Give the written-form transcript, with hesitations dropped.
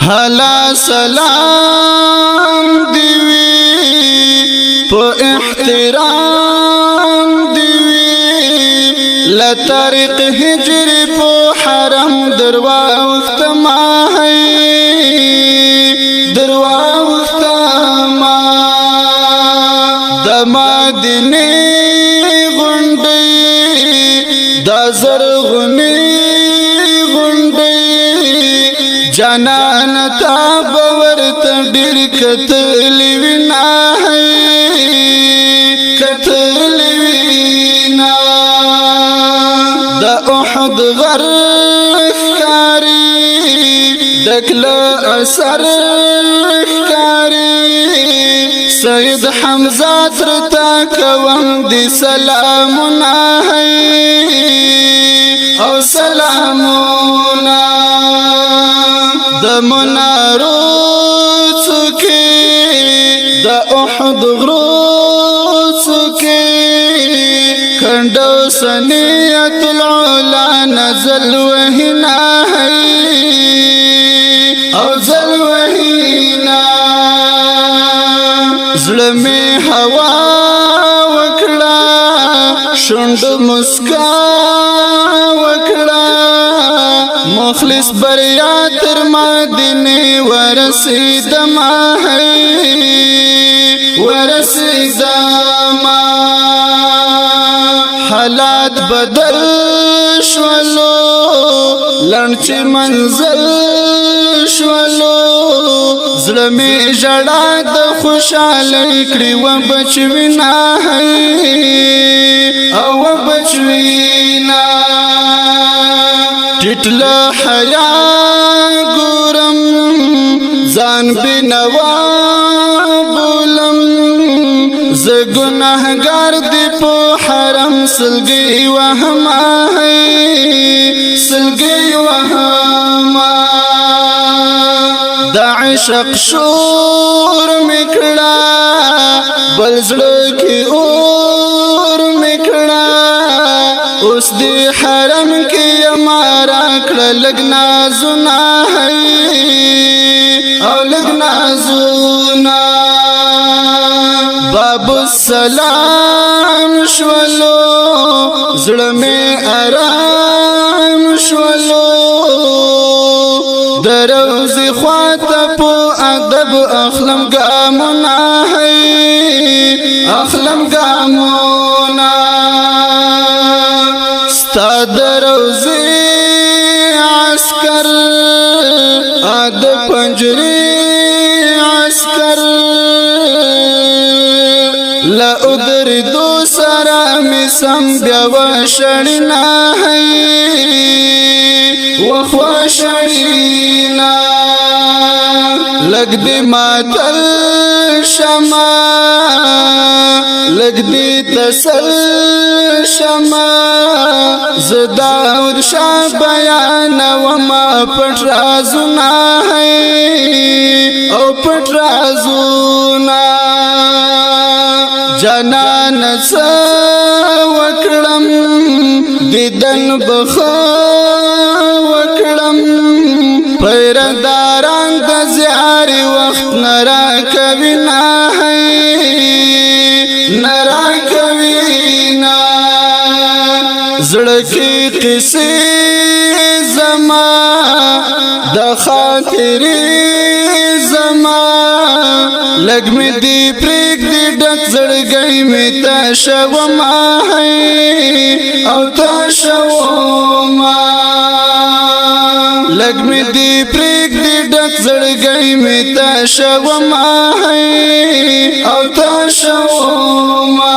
هلا سلام دیوی پا احترام دیوی لطریق ہجر پا حرم درواوخت ماہی درواوخت ماہ دمادنی غنڈی دا زرغنی جانان تا باورت ډیر کتلی وینا کتلی وینا د احد غر ښکاری دکل اثر ښکاری سید حمزه ترتا کوم دی سلامونه او سلامونه د منارو څوکې د احد غرو څوکې کنډو سنیت العلا نزل وهنا او زل وهنا زړه مې هوا وکړه شونډ مسکا وکړه مخلص بریا تر مدینه ورسیدم ورسیدم حالات بدل شولو لنچ منزل شولو زړه مې ژړا د خوشالۍ کړي و بچوینا او بچوینا ټټله حیا ګورم ځان بنوا بولم ز ګناهګار دی په حرم سلګي وهما سلګي وهما د عشق شور میکړه بل زړه کې اور میکړه اوس دی حرم کې امارا کړه لګنا زنا او لګنا زنا باب السلام شولو زړه مې آرام شولو دروزی خواته په ادب اخلم ګامونه اخلم ګامونه ستا دروزی عسکر اد پنجری عسکر لا ادر دو سرا می سم بیا وشړینا وخوشینا لګ دی ماتل شما لګ دی تسل شما زداود شاه بیان و ما پټ رازونه او پټ رازونه جانان څه وکړم دیدن بخو پیرداران د زیار وخت نرا کوي نرا کوي نا زړه کې قصې زما د خاطرې زما لګ مې دی پرېګ دی ډک زړګی مې تا شوما او تا شوما لګ مې دی پرېګ دی ډک زړګی مې تا شوما او تا شوما